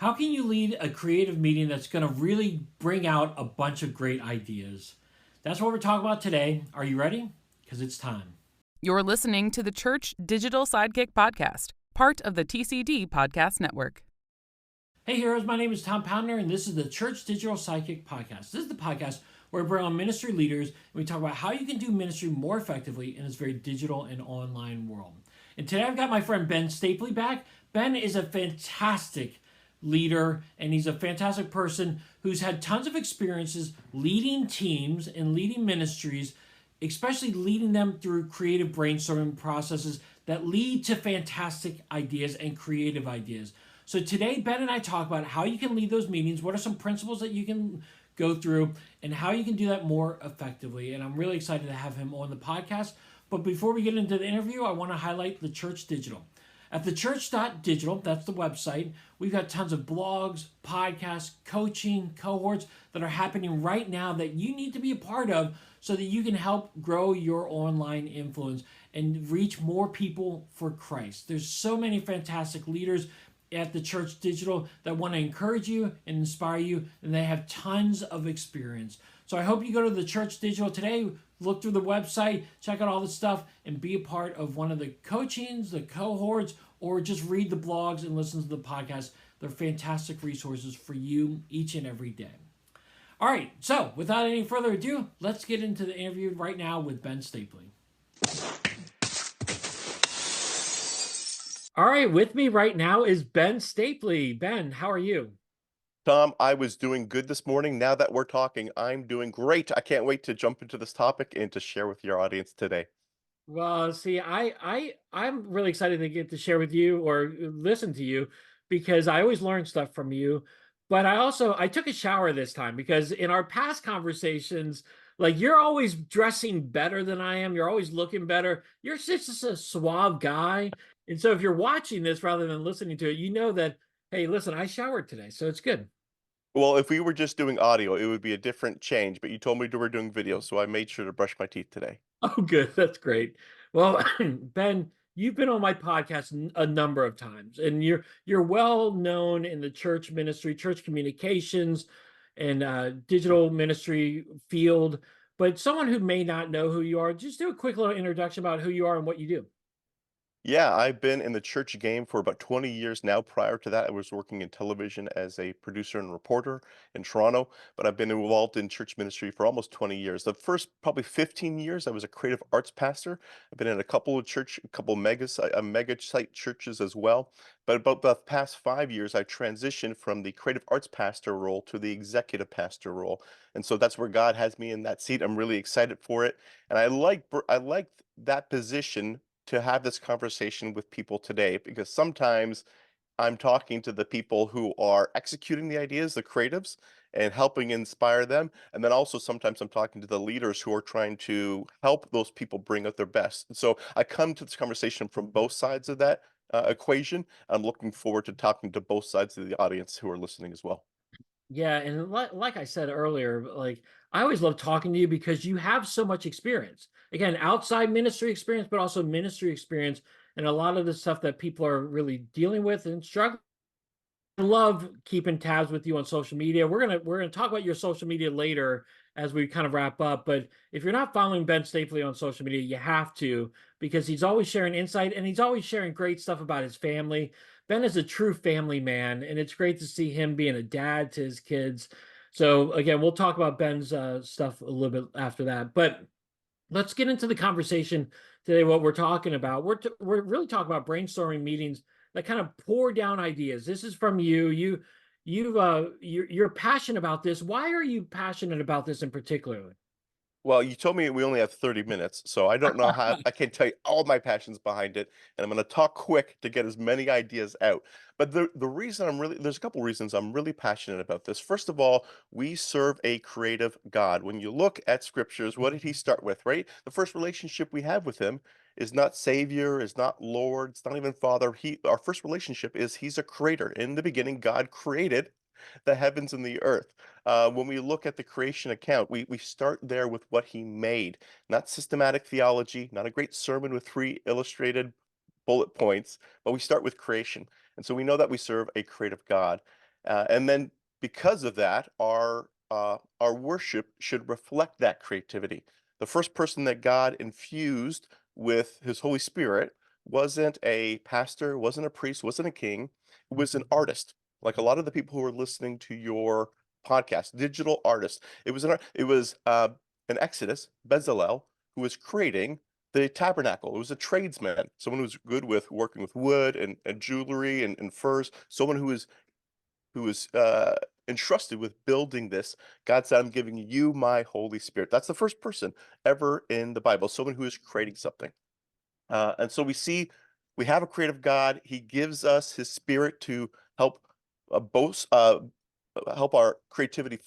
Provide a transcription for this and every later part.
How can you lead a creative meeting that's going to really bring out a bunch of great ideas? That's what we're talking about today. Are you ready? Because it's time. You're listening to the Church Digital Sidekick Podcast, part of the TCD Podcast Network. Hey, heroes, my name is Tom Pounder, and this is the Church Digital Sidekick Podcast. This is the podcast where we bring on ministry leaders and we talk about how you can do ministry more effectively in this very digital and online world. And today I've got my friend Ben Stapley back. Ben is a fantastic leader, and he's a fantastic person who's had tons of experiences leading teams and leading ministries, especially leading them through creative brainstorming processes that lead to fantastic ideas and creative ideas. So today, Ben and I talk about how you can lead those meetings, what are some principles that you can go through, and how you can do that more effectively. And I'm really excited to have him on the podcast. But before we get into the interview, I want to highlight the Church Digital. At thechurch.digital, that's the website, we've got tons of blogs, podcasts, coaching, cohorts that are happening right now that you need to be a part of so that you can help grow your online influence and reach more people for Christ. There's so many fantastic leaders at the Church Digital that want to encourage you and inspire you, and they have tons of experience. So I hope you go to the Church Digital today, look through the website, check out all the stuff, and be a part of one of the coachings, the cohorts, or just read the blogs and listen to the podcast. They're fantastic resources for you each and every day. All right, so without any further ado, let's get into the interview right now with Ben Stapley. All right, with me right now is Ben Stapley. Ben, how are you? Tom, I was doing good this morning. Now that we're talking, I'm doing great. I can't wait to jump into this topic and to share with your audience today. Well, see, I'm really excited to get to share with you or listen to you because I always learn stuff from you. But I took a shower this time because in our past conversations, like you're always dressing better than I am. You're always looking better. You're just a suave guy. And so if you're watching this rather than listening to it, you know that, hey, listen, I showered today, so it's good. Well, if we were just doing audio, it would be a different change, but you told me we were doing video, so I made sure to brush my teeth today. Oh, good. That's great. Well, Ben, you've been on my podcast a number of times, and you're well known in the church ministry, church communications, and digital ministry field. But someone who may not know who you are, just do a quick little introduction about who you are and what you do. Yeah, I've been in the church game for about 20 years now. Prior to that, I was working in television as a producer and reporter in Toronto, but I've been involved in church ministry for almost 20 years. The first probably 15 years, I was a creative arts pastor. I've been in a couple mega site churches as well. But about the past 5 years, I transitioned from the creative arts pastor role to the executive pastor role. And so that's where God has me in that seat. I'm really excited for it. And I like that position to have this conversation with people today because sometimes I'm talking to the people who are executing the ideas, the creatives, and helping inspire them. And then also sometimes I'm talking to the leaders who are trying to help those people bring out their best. And so I come to this conversation from both sides of that equation. I'm looking forward to talking to both sides of the audience who are listening as well. Yeah, and like I said earlier, like I always love talking to you because you have so much experience. Again, outside ministry experience, but also ministry experience, and a lot of the stuff that people are really dealing with and struggling. I love keeping tabs with you on social media. We're gonna talk about your social media later as we kind of wrap up. But if you're not following Ben Stapley on social media, you have to because he's always sharing insight and he's always sharing great stuff about his family. Ben is a true family man, and it's great to see him being a dad to his kids. So again, we'll talk about Ben's stuff a little bit after that. But let's get into the conversation today. What we're talking about, we're really talking about brainstorming meetings that kind of pour down ideas. This is from you. You're passionate about this. Why are you passionate about this in particular? Well, you told me we only have 30 minutes, so I don't know how I can tell you all my passions behind it, and I'm going to talk quick to get as many ideas out. But the reason there's a couple reasons I'm really passionate about this. First of all, we serve a creative God. When you look at scriptures, what did he start with, right? The first relationship we have with him is not Savior, is not Lord, it's not even Father. Our first relationship is he's a creator. In the beginning, God created the heavens and the earth. When we look at the creation account, we start there with what he made, not systematic theology, not a great sermon with three illustrated bullet points, but we start with creation. And so we know that we serve a creative God. And then because of that, our worship should reflect that creativity. The first person that God infused with his Holy Spirit wasn't a pastor, wasn't a priest, wasn't a king. It was an artist. Like a lot of the people who are listening to your podcast, digital artists. It was an Exodus, Bezalel, who was creating the tabernacle. It was a tradesman, someone who was good with working with wood and jewelry and furs, someone who was entrusted with building this. God said, I'm giving you my Holy Spirit. That's the first person ever in the Bible, someone who is creating something. And so we have a creative God. He gives us his spirit to help both help our creativity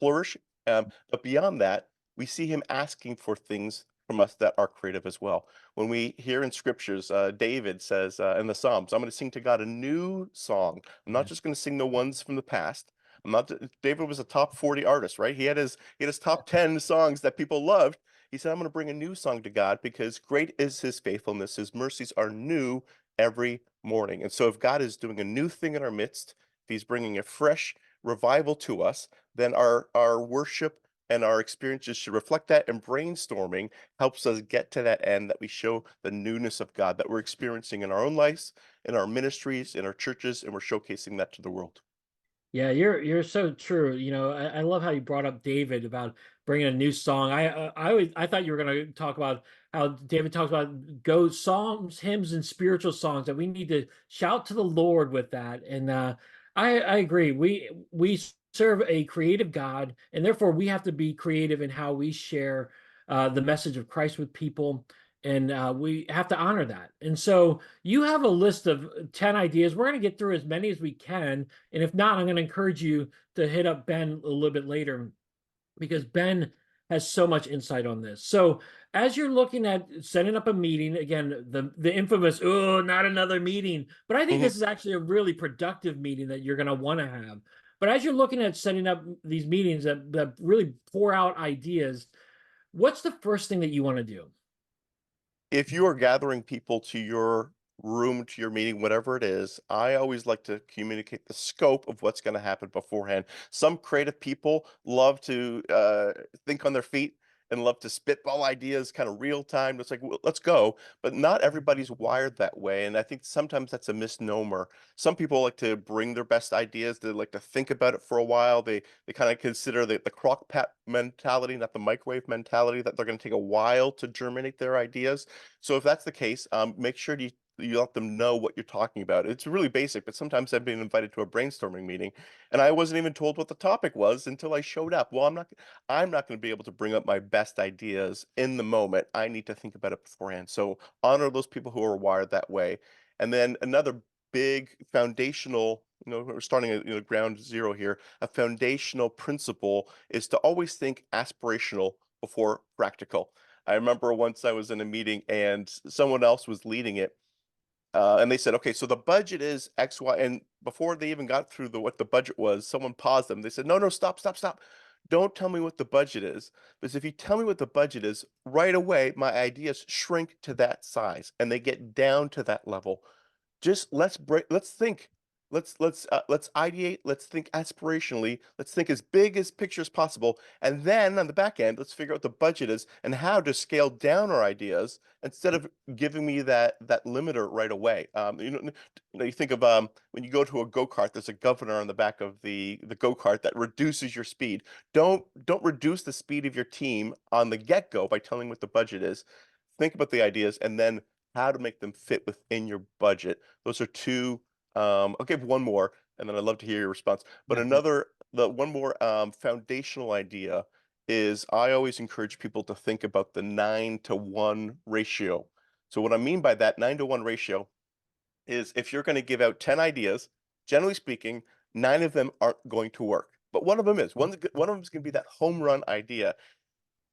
flourish. But beyond that, we see him asking for things from us that are creative as well. When we hear in scriptures, David says in the Psalms, I'm going to sing to God a new song. I'm not just going to sing the ones from the past. I'm not. David was a top 40 artist, right? He had his top 10 songs that people loved. He said, I'm going to bring a new song to God because great is his faithfulness. His mercies are new every morning. And so if God is doing a new thing in our midst, if he's bringing a fresh revival to us, then our worship and our experiences should reflect that. And brainstorming helps us get to that end that we show the newness of God that we're experiencing in our own lives, in our ministries, in our churches, and we're showcasing that to the world. Yeah, you're so true. I love how you brought up David about bringing a new song. I thought you were going to talk about how David talks about go psalms, hymns, and spiritual songs that we need to shout to the Lord with that. And I agree. We serve a creative God, and therefore we have to be creative in how we share the message of Christ with people, and we have to honor that. And so you have a list of 10 ideas. We're going to get through as many as we can. And if not, I'm going to encourage you to hit up Ben a little bit later because Ben has so much insight on this. So as you're looking at setting up a meeting, again, the infamous, oh, not another meeting. But I think Mhm. this is actually a really productive meeting that you're going to want to have. But as you're looking at setting up these meetings that really pour out ideas, what's the first thing that you want to do? If you are gathering people to your room, to your meeting, whatever it is, I always like to communicate the scope of what's going to happen beforehand. Some creative people love to think on their feet and love to spitball ideas kind of real time. It's like, well, let's go. But not everybody's wired that way. And I think sometimes that's a misnomer. Some people like to bring their best ideas. They like to think about it for a while. They kind of consider the crock pot mentality, not the microwave mentality, that they're going to take a while to germinate their ideas. So if that's the case, make sure you let them know what you're talking about. It's really basic, but sometimes I've been invited to a brainstorming meeting and I wasn't even told what the topic was until I showed up. Well, I'm not going to be able to bring up my best ideas in the moment. I need to think about it beforehand. So honor those people who are wired that way. And then another big foundational, we're starting at ground zero here. A foundational principle is to always think aspirational before practical. I remember once I was in a meeting and someone else was leading it, and they said, "Okay, so the budget is X, Y." And before they even got through what the budget was, someone paused them. They said, "No, no, stop, stop, stop! Don't tell me what the budget is, because if you tell me what the budget is, right away my ideas shrink to that size, and they get down to that level. Just let's think. Let's ideate, let's think aspirationally, let's think as big as picture as possible, and then on the back end, let's figure out what the budget is and how to scale down our ideas instead of giving me that limiter right away. You think of when you go to a go-kart, there's a governor on the back of the go-kart that reduces your speed. Don't reduce the speed of your team on the get-go by telling what the budget is. Think about the ideas and then how to make them fit within your budget. Those are two. I'll give one more, and then I'd love to hear your response. But Yeah, please. the one more foundational idea is I always encourage people to think about the 9-to-1 ratio. So what I mean by that 9-to-1 ratio is if you're going to give out 10 ideas, generally speaking, 9 of them aren't going to work. But one of them is. One of them is going to be that home run idea.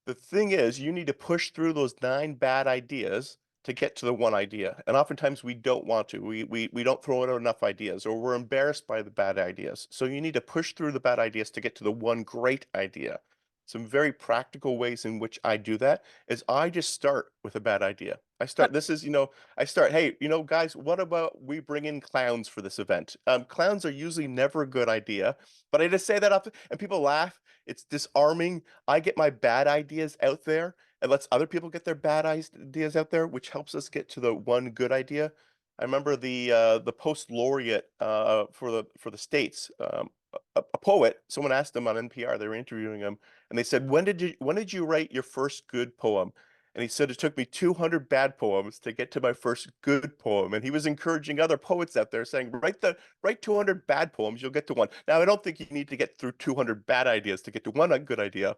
The thing is, you need to push through those 9 bad ideas to get to the one idea. And oftentimes we don't want to. We don't throw out enough ideas or we're embarrassed by the bad ideas. So you need to push through the bad ideas to get to the one great idea. some very practical ways in which I do that is I just start with a bad idea. Yep. I start, hey, guys, what about we bring in clowns for this event? Clowns are usually never a good idea, but I just say that up and people laugh. It's disarming. I get my bad ideas out there and lets other people get their bad ideas out there, which helps us get to the one good idea. I remember the post laureate for the states, a poet. Someone asked him on NPR. They were interviewing him, and they said, when did you write your first good poem?" And he said, "It took me 200 bad poems to get to my first good poem." And he was encouraging other poets out there, saying, write 200 bad poems, you'll get to one. Now, I don't think you need to get through 200 bad ideas to get to one good idea,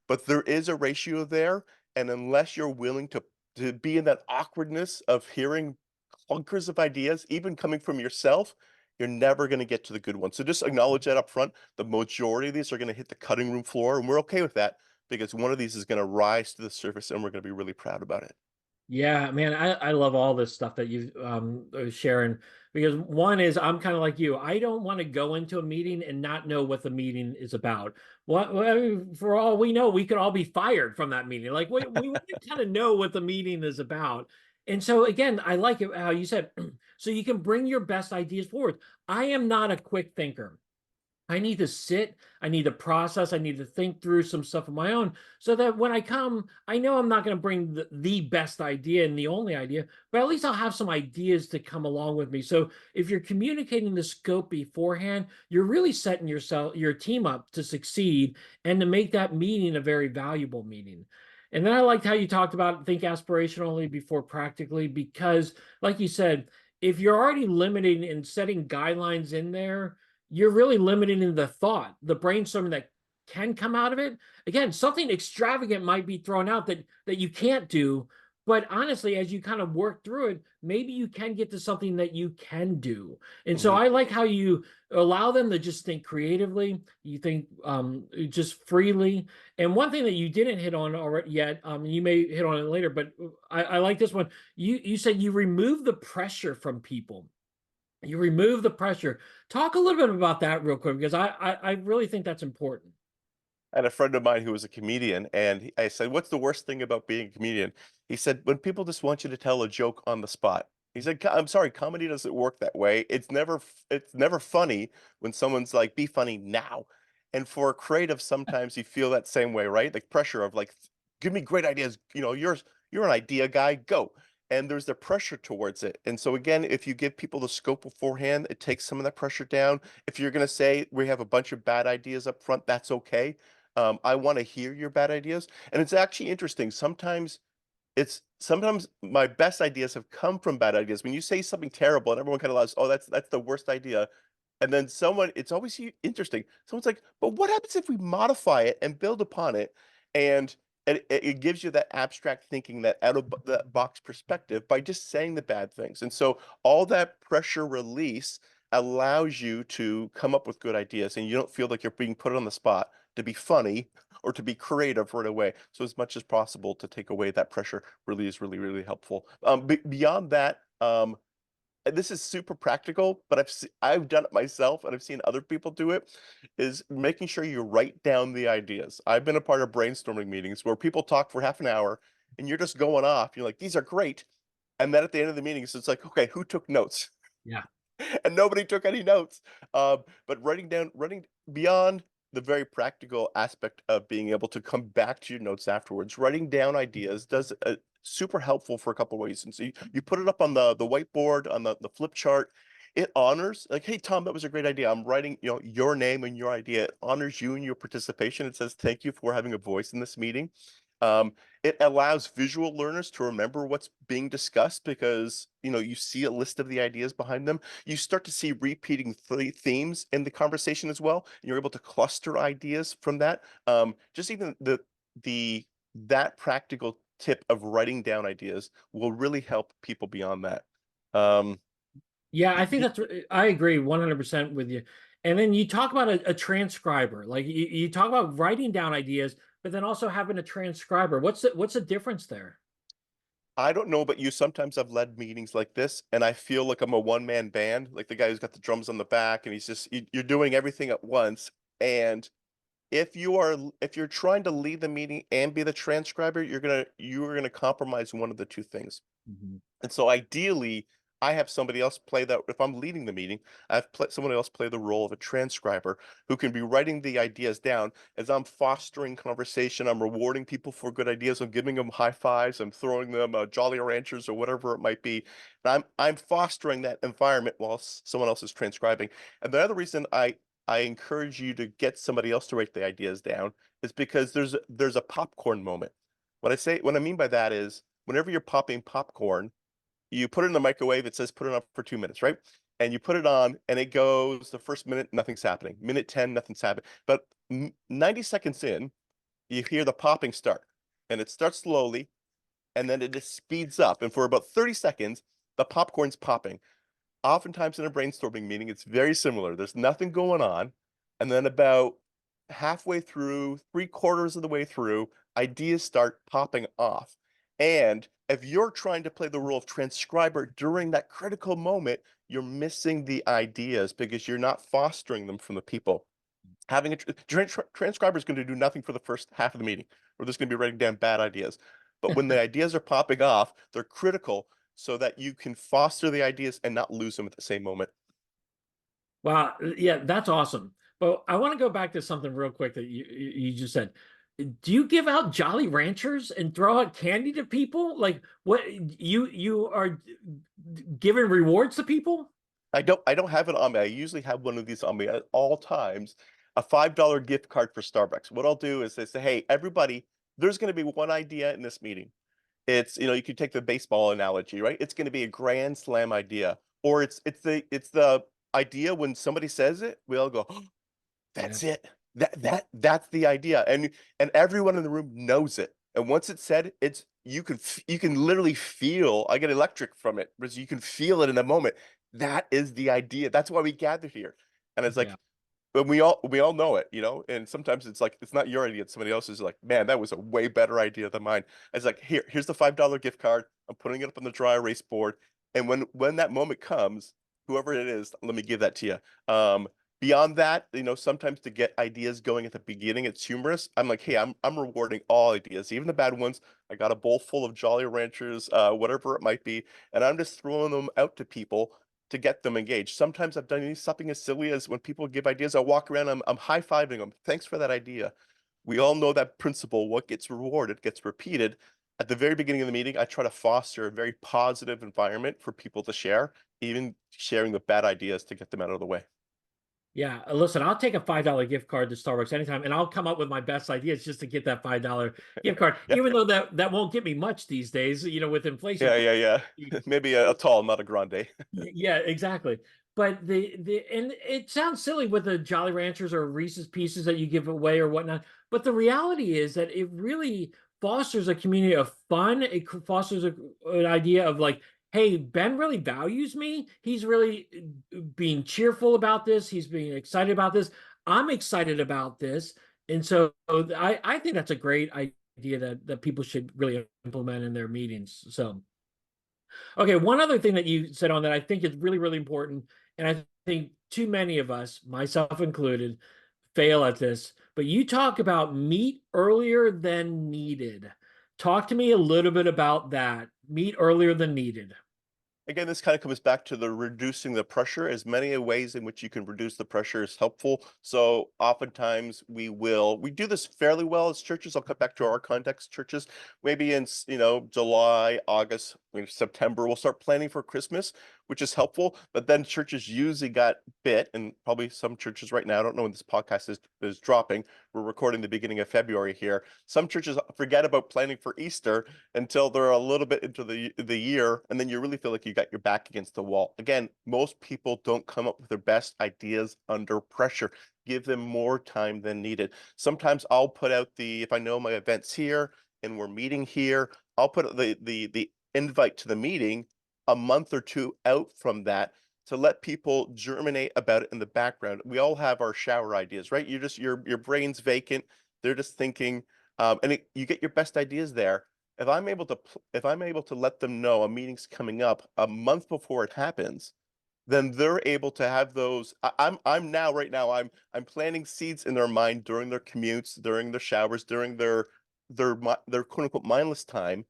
but there is a ratio there, and unless you're willing to be in that awkwardness of hearing clunkers of ideas, even coming from yourself, you're never going to get to the good one. So just acknowledge that up front. The majority of these are going to hit the cutting room floor, and we're okay with that because one of these is going to rise to the surface, and we're going to be really proud about it. Yeah, man, I love all this stuff that you are sharing, because one is I'm kind of like you. I don't want to go into a meeting and not know what the meeting is about. For all we know, we could all be fired from that meeting. Like we want to kind of know what the meeting is about. And so again, I like it how you said, so you can bring your best ideas forward. I am not a quick thinker. I need to sit, I need to process, I need to think through some stuff of my own so that when I come, I know I'm not going to bring the best idea and the only idea, but at least I'll have some ideas to come along with me. So if you're communicating the scope beforehand, you're really setting your team up to succeed and to make that meeting a very valuable meeting. And then I liked how you talked about think aspirationally before practically, because like you said, if you're already limiting and setting guidelines in there, you're really limiting the thought, the brainstorming that can come out of it. Again, something extravagant might be thrown out that you can't do, but honestly, as you kind of work through it, maybe you can get to something that you can do. And so Mhm. I like how you allow them to just think creatively, you think just freely. And one thing that you didn't hit on already yet, you may hit on it later, but I like this one. You said you remove the pressure from people. You remove the pressure. Talk a little bit about that real quick, because I really think that's important. I had a friend of mine who was a comedian, and I said, "What's the worst thing about being a comedian?" He said, "When people just want you to tell a joke on the spot." He said, "I'm sorry, comedy doesn't work that way. It's never funny when someone's like, 'Be funny now.'" And for a creative, sometimes you feel that same way, right? Like pressure of like, "Give me great ideas. You're an idea guy. Go." And there's the pressure towards it. And so again, if you give people the scope beforehand, it takes some of that pressure down. If you're going to say we have a bunch of bad ideas up front, that's okay. I want to hear your bad ideas. And it's actually interesting. Sometimes my best ideas have come from bad ideas. When you say something terrible and everyone kind of laughs, "Oh, that's the worst idea." And then it's always interesting. Someone's like, "But what happens if we modify it and build upon it?" And it gives you that abstract thinking, that that box perspective by just saying the bad things. And so all that pressure release allows you to come up with good ideas, and you don't feel like you're being put on the spot to be funny or to be creative right away. So as much as possible to take away that pressure really is really, really helpful. Beyond that, and this is super practical, but I've done it myself and I've seen other people do it, is making sure you write down the ideas. I've been a part of brainstorming meetings where people talk for half an hour and you're just going off. You're like, "These are great." And then at the end of the meeting, it's like, "Okay, who took notes?" Yeah. And nobody took any notes. But writing beyond the very practical aspect of being able to come back to your notes afterwards, writing down ideas does super helpful for a couple ways. And so you put it up on the whiteboard, on the flip chart. It honors, like, "Hey, Tom, that was a great idea. I'm writing, your name and your idea." It honors you and your participation. It says, "Thank you for having a voice in this meeting." Um, it allows visual learners to remember what's being discussed because, you see a list of the ideas behind them. You start to see repeating themes in the conversation as well. And you're able to cluster ideas from that. Just even the that practical tip of writing down ideas will really help people beyond that. Um, Yeah, I think y- I agree 100% with you. And then you talk about a transcriber. Like you talk about writing down ideas, but then also having a transcriber. What's the difference there? I don't know about you. Sometimes I've led meetings like this, and I feel like I'm a one-man band, like the guy who's got the drums on the back, and you're doing everything at once. And if you're trying to lead the meeting and be the transcriber, you're gonna compromise one of the two things. Mhm. And so ideally, I have somebody else play that. If I'm leading the meeting, I have someone else play the role of a transcriber who can be writing the ideas down as I'm fostering conversation. I'm rewarding people for good ideas. I'm giving them high fives. I'm throwing them Jolly Ranchers or whatever it might be. And I'm fostering that environment while someone else is transcribing. And the other reason I encourage you to get somebody else to write the ideas down is because there's a popcorn moment. What I mean by that is whenever you're popping popcorn, you put it in the microwave, it says put it on for 2 minutes, right? And you put it on and it goes the first minute, nothing's happening. Minute 10, nothing's happening. But 90 seconds in, you hear the popping start. And it starts slowly and then it just speeds up. And for about 30 seconds, the popcorn's popping. Oftentimes in a brainstorming meeting, it's very similar. There's nothing going on. And then about halfway through, three-quarters of the way through, ideas start popping off. And if you're trying to play the role of transcriber during that critical moment, you're missing the ideas because you're not fostering them from the people. Having a transcriber is going to do nothing for the first half of the meeting. We're just going to be writing down bad ideas. But when the ideas are popping off, they're critical so that you can foster the ideas and not lose them at the same moment. Wow, yeah, that's awesome. But I want to go back to something real quick that you just said. Do you give out Jolly Ranchers and throw out candy to people? Like what you are giving rewards to people? I don't have it on me. I usually have one of these on me at all times, a $5 gift card for Starbucks. What I'll do is I say, hey, everybody, there's going to be one idea in this meeting. You could take the baseball analogy, right? It's going to be a grand slam idea, or it's the idea when somebody says it, we all go, Yeah. that's it. That's the idea. And everyone in the room knows it. And once it's said, you can literally feel, I get electric from it because you can feel it in the moment. That is the idea. That's why we gathered here. And it's Yeah. like, but we all know it, and sometimes it's like it's not your idea, it's somebody else's. Like, man, that was a way better idea than mine. It's like, here's the $5 gift card. I'm putting it up on the dry erase board. And when that moment comes, whoever it is, let me give that to you. Beyond that, sometimes to get ideas going at the beginning, it's humorous. I'm like, hey, I'm rewarding all ideas, even the bad ones. I got a bowl full of Jolly Ranchers, whatever it might be, and I'm just throwing them out to people to get them engaged. Sometimes I've done something as silly as when people give ideas, I walk around, I'm high-fiving them. Thanks for that idea. We all know that principle. What gets rewarded gets repeated. At the very beginning of the meeting, I try to foster a very positive environment for people to share, even sharing the bad ideas to get them out of the way. Yeah, listen, I'll take a $5 gift card to Starbucks anytime, and I'll come up with my best ideas just to get that $5 gift card, Yeah, even though that won't get me much these days, with inflation. yeah, yeah, yeah. Maybe a tall, not a grande. Yeah, exactly. But and it sounds silly with the Jolly Ranchers or Reese's Pieces that you give away or whatnot. But the reality is that it really fosters a community of fun. It fosters an idea of like, hey, Ben really values me. He's really being cheerful about this. He's being excited about this. I'm excited about this. And so I think that's a great idea that people should really implement in their meetings. So okay, one other thing that you said on that I think is really, really important, and I think too many of us, myself included, fail at this, but you talk about meet earlier than needed. Talk to me a little bit about that. Meet earlier than needed. Again, this kind of comes back to the reducing the pressure. As many ways in which you can reduce the pressure is helpful. So oftentimes we do this fairly well as churches. I'll cut back to our context churches. Maybe in July, August, maybe September, we'll start planning for Christmas, which is helpful. But then churches usually got bit, and probably some churches right now, I don't know when this podcast is dropping. We're recording the beginning of February here. Some churches forget about planning for Easter until they're a little bit into the year, and then you really feel like you got your back against the wall. Again, most people don't come up with their best ideas under pressure. Give them more time than needed. Sometimes I'll put out if I know my event's here and we're meeting here, I'll put the invite to the meeting a month or two out from that to let people germinate about it in the background. We all have our shower ideas, right? Your brain's vacant. They're just thinking, you get your best ideas there. If I'm able to let them know a meeting's coming up a month before it happens, then they're able to have those. I'm now right now I'm planting seeds in their mind during their commutes, during their showers, during their quote unquote mindless time,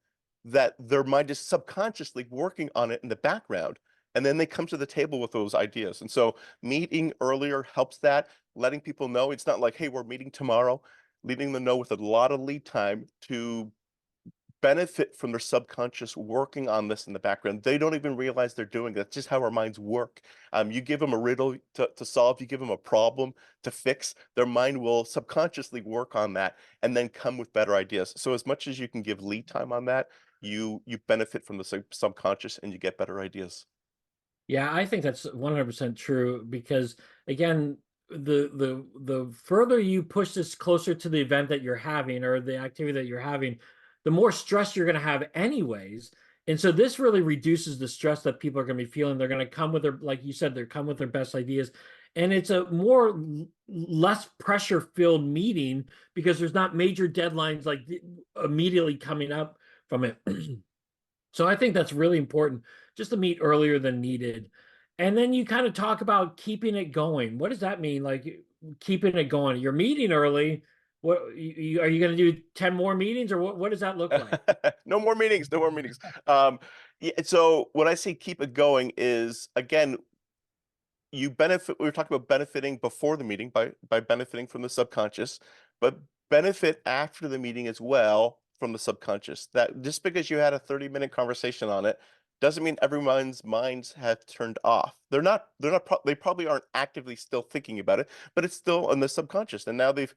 that their mind is subconsciously working on it in the background. And then they come to the table with those ideas. And so meeting earlier helps that, letting people know it's not like, hey, we're meeting tomorrow, letting them know with a lot of lead time to benefit from their subconscious working on this in the background. They don't even realize they're doing it. That's just how our minds work. You give them a riddle to solve, you give them a problem to fix, their mind will subconsciously work on that and then come with better ideas. So as much as you can give lead time on that, you benefit from the subconscious and you get better ideas. Yeah, I think that's 100% true because again, the further you push this closer to the event that you're having or the activity that you're having, the more stress you're going to have anyways. And so this really reduces the stress that people are going to be feeling. They're going to come with their, like you said, they're come with their best ideas. And it's a less pressure filled meeting because there's not major deadlines like immediately coming up from it. So I think that's really important just to meet earlier than needed. And then you kind of talk about keeping it going. What does that mean? Like keeping it going. You're meeting early. What are you going to do 10 more meetings or what does that look like? No more meetings, no more meetings. Yeah, so when I say keep it going is again, you benefit we were talking about benefiting before the meeting by benefiting from the subconscious, but benefit after the meeting as well from the subconscious. That just because you had a 30-minute conversation on it doesn't mean everyone's minds have turned off. They probably aren't actively still thinking about it, but it's still in the subconscious. And now they've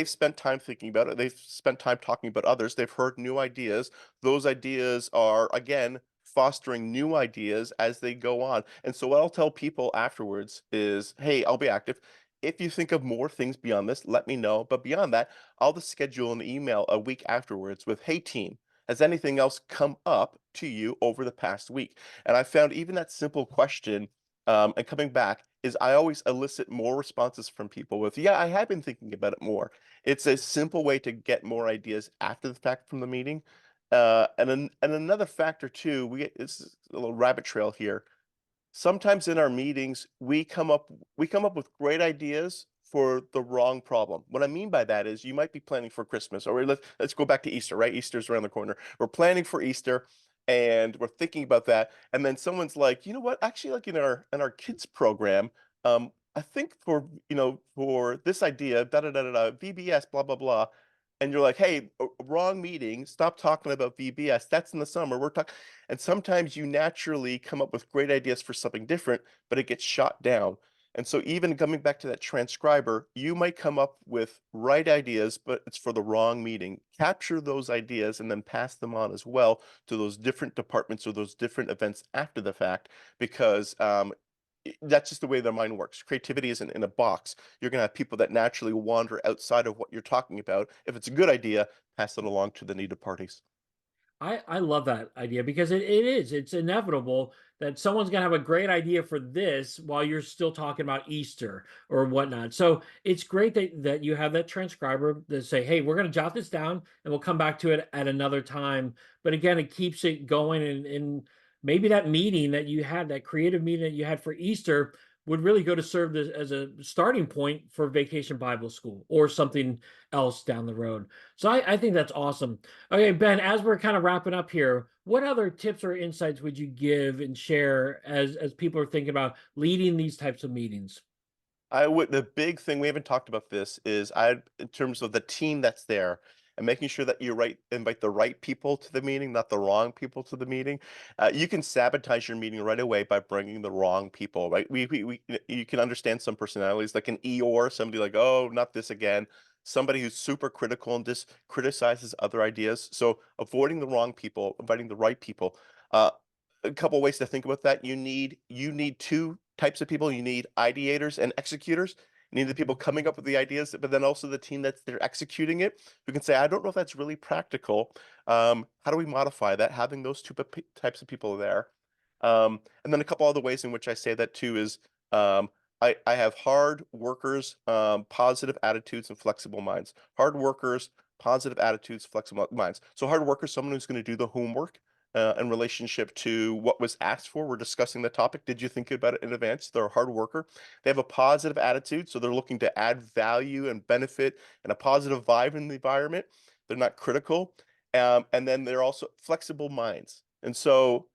spent time thinking about it. They've spent time talking about others. They've heard new ideas. Those ideas are again fostering new ideas as they go on. And so what I'll tell people afterwards is, hey, I'll be active. If you think of more things beyond this, let me know. But beyond that, I'll just schedule an email a week afterwards with, hey, team, has anything else come up to you over the past week? And I found even that simple question and coming back is I always elicit more responses from people with, yeah, I have been thinking about it more. It's a simple way to get more ideas after the fact from the meeting. And another factor too, this is a little rabbit trail here. Sometimes in our meetings, we come up with great ideas for the wrong problem. What I mean by that is you might be planning for Christmas, or let's go back to Easter, right? Easter's around the corner. We're planning for Easter and we're thinking about that. And then someone's like, you know what? Actually, like in our kids program, I think for this idea, da da da da da, VBS, blah blah blah. And you're like, hey, wrong meeting. Stop talking about VBS. That's in the summer. We're talking. And sometimes you naturally come up with great ideas for something different, but it gets shot down. And so even coming back to that transcriber, you might come up with right ideas, but it's for the wrong meeting. Capture those ideas and then pass them on as well to those different departments or those different events after the fact, because that's just the way their mind works. Creativity isn't in a box. You're going to have people that naturally wander outside of what you're talking about. If it's a good idea, pass it along to the needed parties. I love that idea because it's inevitable that someone's gonna have a great idea for this while you're still talking about Easter or whatnot. So it's great that you have that transcriber that say, hey, we're gonna jot this down and we'll come back to it at another time. But again, it keeps it going and maybe that meeting that you had, that creative meeting that you had for Easter would really go to serve this as a starting point for Vacation Bible School or something else down the road. So I think that's awesome. Okay, Ben, as we're kind of wrapping up here, what other tips or insights would you give and share as people are thinking about leading these types of meetings? The big thing we haven't talked about this is in terms of the team that's there and making sure that invite the right people to the meeting, not the wrong people to the meeting. You can sabotage your meeting right away by bringing the wrong people, right? You can understand some personalities like an Eeyore, somebody like, oh, not this again. Somebody who's super critical and just criticizes other ideas. So avoiding the wrong people, inviting the right people. Uh, a couple ways to think about that. You need two types of people. You need ideators and executors. You need the people coming up with the ideas, but then also the team that's there executing it, who can say, I don't know if that's really practical. How do we modify that? Having those types of people there. And then a couple other ways in which I say that too is I have hard workers, positive attitudes, and flexible minds. Hard workers, positive attitudes, flexible minds. So hard workers, someone who's going to do the homework, in relationship to what was asked for. We're discussing the topic. Did you think about it in advance? They're a hard worker. They have a positive attitude, so they're looking to add value and benefit and a positive vibe in the environment. They're not critical. And then they're also flexible minds. And so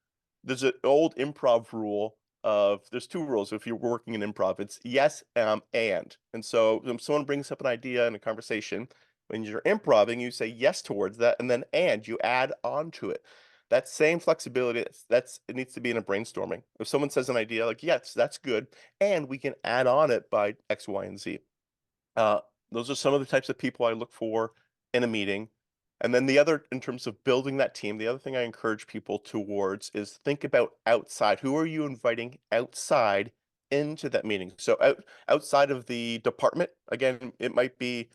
there's an old improv rule of there's two rules if you're working in improv. It's yes, and. And so when someone brings up an idea in a conversation, when you're improving, you say yes towards that, and then and you add on to it. That same flexibility, it needs to be in a brainstorming. If someone says an idea like, yes, that's good, and we can add on it by X, Y, and Z. Uh, those are some of the types of people I look for in a meeting. And then the other, in terms of building that team, the other thing I encourage people towards is think about outside. Who are you inviting outside into that meeting? So outside of the department, again, it might be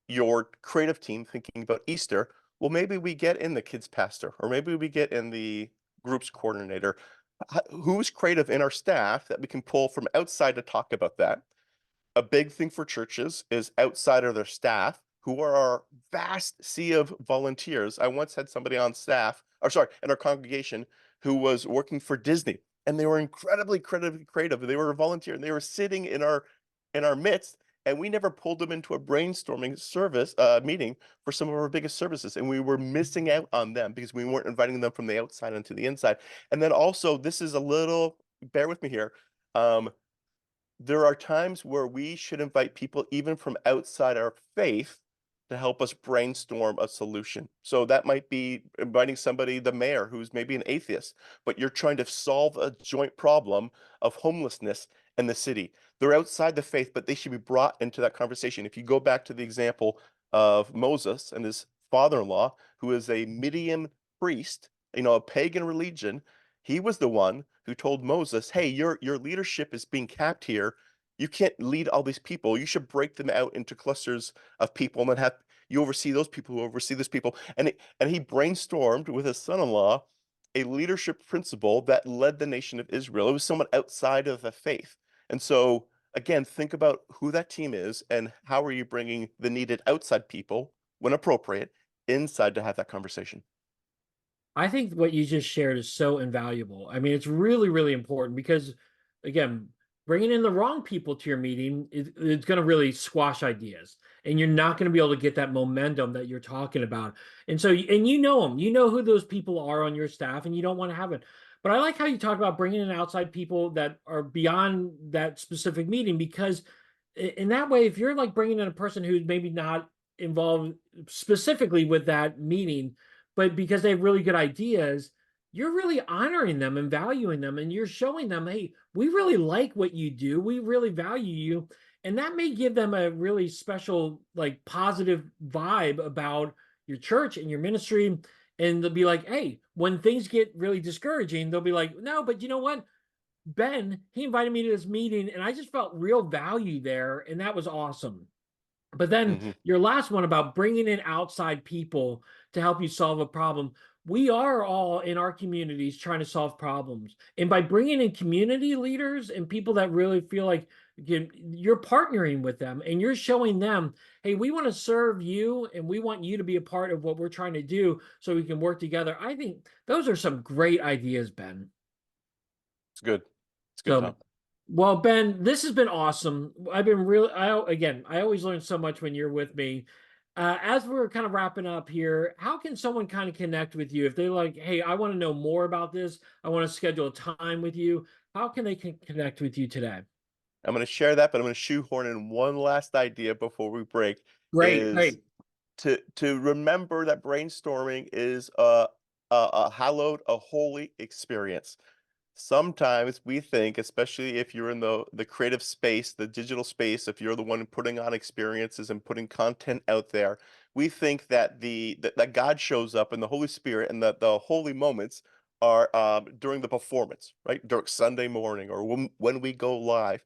your creative team thinking about Easter. Well, maybe we get in the kids pastor, or maybe we get in the groups coordinator. Who's creative in our staff that we can pull from outside to talk about that? A big thing for churches is outside of their staff, who are our vast sea of volunteers. I once had somebody on staff, or sorry, in our congregation, who was working for Disney, and they were incredibly creative. They were a volunteer, and they were sitting in our midst, and we never pulled them into a brainstorming service meeting for some of our biggest services, and we were missing out on them because we weren't inviting them from the outside into the inside. And then also, this is a little, bear with me here. Um, there are times where we should invite people even from outside our faith to help us brainstorm a solution. So that might be inviting somebody, the mayor, who's maybe an atheist, but you're trying to solve a joint problem of homelessness in the city. They're outside the faith, but they should be brought into that conversation. If you go back to the example of Moses and his father-in-law, who is a Midian priest, a pagan religion, he was the one who told Moses, "Hey, your leadership is being capped here. You can't lead all these people. You should break them out into clusters of people and then have you oversee those people who oversee those people." And he brainstormed with his son-in-law a leadership principle that led the nation of Israel. It was someone outside of the faith. And so again, think about who that team is and how are you bringing the needed outside people when appropriate inside to have that conversation. I think what you just shared is so invaluable. I mean, it's really, really important because, again, bringing in the wrong people to your meeting is going to really squash ideas, and you're not going to be able to get that momentum that you're talking about. And so, and you know them, you know who those people are on your staff, and you don't want to have it. But I like how you talk about bringing in outside people that are beyond that specific meeting, because in that way, if you're like bringing in a person who's maybe not involved specifically with that meeting, but because they have really good ideas, you're really honoring them and valuing them, and you're showing them, hey, we really like what you do, we really value you. And that may give them a really special, like, positive vibe about your church and your ministry. And they'll be like, hey, when things get really discouraging, they'll be like, no, but you know what, Ben, he invited me to this meeting and I just felt real value there, and that was awesome. But then Mhm. your last one about bringing in outside people to help you solve a problem. We are all in our communities trying to solve problems. And by bringing in community leaders and people that really feel like you're partnering with them and you're showing them, hey, we want to serve you and we want you to be a part of what we're trying to do so we can work together. I think those are some great ideas, Ben. It's good. It's good, So, Tom. well, Ben, this has been awesome. I've been really, again, I always learn so much when you're with me. As we're kind of wrapping up here, how can someone kind of connect with you if they're like, hey, I want to know more about this, I want to schedule a time with you? How can they connect with you today? I'm going to share that, but I'm going to shoehorn in one last idea before we break, Great, is great. to remember that brainstorming is a hallowed, a holy experience. Sometimes we think, especially if you're in the creative space, the digital space, if you're the one putting on experiences and putting content out there, we think that that God shows up in the Holy Spirit and that the holy moments are during the performance, right? During Sunday morning or when we go live.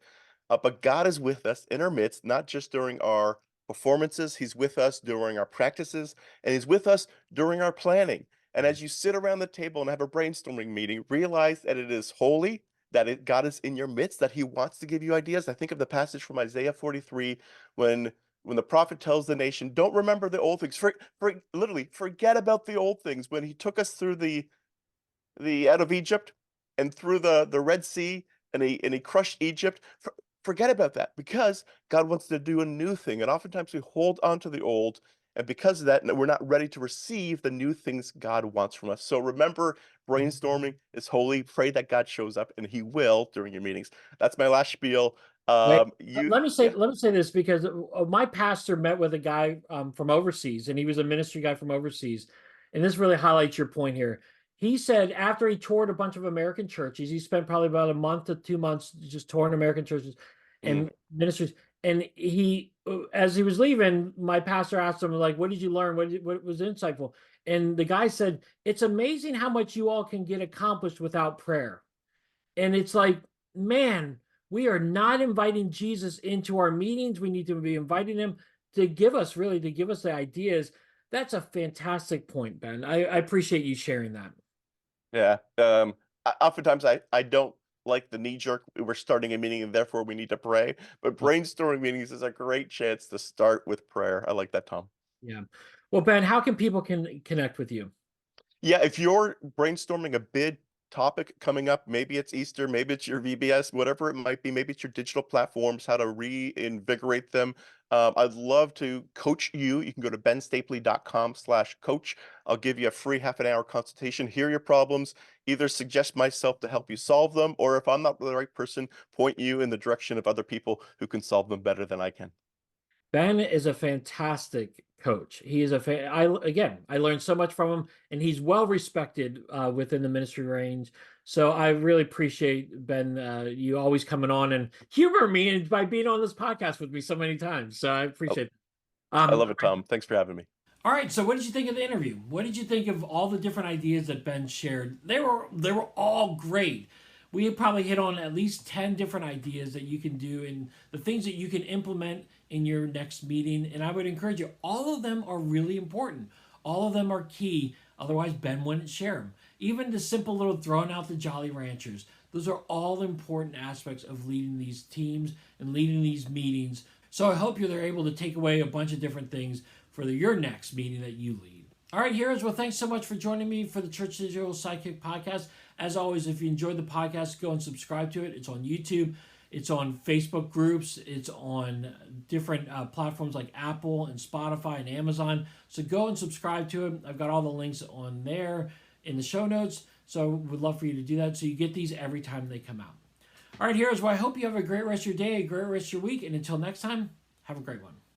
But God is with us in our midst, not just during our performances. He's with us during our practices, and He's with us during our planning. And as you sit around the table and have a brainstorming meeting, realize that it is holy, that God is in your midst, that He wants to give you ideas. I think of the passage from Isaiah 43 when the prophet tells the nation, "Don't remember the old things. Literally, forget about the old things." When He took us through the out of Egypt and through the Red Sea, and he crushed Egypt. Forget about that, because God wants to do a new thing, and oftentimes we hold on to the old, and because of that, we're not ready to receive the new things God wants from us. So remember, brainstorming is holy. Pray that God shows up, and He will during your meetings. That's my last spiel. Wait, You, let me say yeah. let me say this because my pastor met with a guy from overseas, and he was a ministry guy from overseas, and this really highlights your point here. He said after he toured a bunch of American churches, he spent probably about a month to 2 months just touring American churches Mhm. and ministries. And as he was leaving, my pastor asked him, like, "What did you learn? What was insightful?" And the guy said, "It's amazing how much you all can get accomplished without prayer." And it's like, man, we are not inviting Jesus into our meetings. We need to be inviting him to give us the ideas. That's a fantastic point, Ben. I appreciate you sharing that. Yeah. Oftentimes I don't like the knee jerk. We're starting a meeting and therefore we need to pray. But brainstorming meetings is a great chance to start with prayer. I like that, Tom. Yeah. Well, Ben, how can people connect with you? Yeah, if you're brainstorming a big topic coming up, maybe it's Easter, maybe it's your VBS, whatever it might be, maybe it's your digital platforms, how to reinvigorate them. I'd love to coach you. You can go to benstapley.com/coach. I'll give you a free half an hour consultation, hear your problems, either suggest myself to help you solve them, or if I'm not the right person, point you in the direction of other people who can solve them better than I can. Ben is a fantastic coach. He is I learned so much from him, and he's well respected within the ministry range. So I really appreciate Ben, you always coming on and humor me and by being on this podcast with me so many times. So I Oh, appreciate it. I love it, Tom. Thanks for having me. All right, so what did you think of the interview? What did you think of all the different ideas that Ben shared? They were all great. We had probably hit on at least 10 different ideas that you can do and the things that you can implement in your next meeting. And I would encourage you, all of them are really important. All of them are key. Otherwise, Ben wouldn't share them. Even the simple little throwing out the Jolly Ranchers. Those are all important aspects of leading these teams and leading these meetings. So I hope you're able to take away a bunch of different things for your next meeting that you lead. All right, heroes. Well, thanks so much for joining me for the Church Digital Sidekick podcast. As always, if you enjoyed the podcast, go and subscribe to it. It's on YouTube. It's on Facebook groups. It's on different platforms like Apple and Spotify and Amazon. So go and subscribe to it. I've got all the links on there in the show notes. So would love for you to do that so you get these every time they come out. All right, heroes. Well, I hope you have a great rest of your day, a great rest of your week. And until next time, have a great one.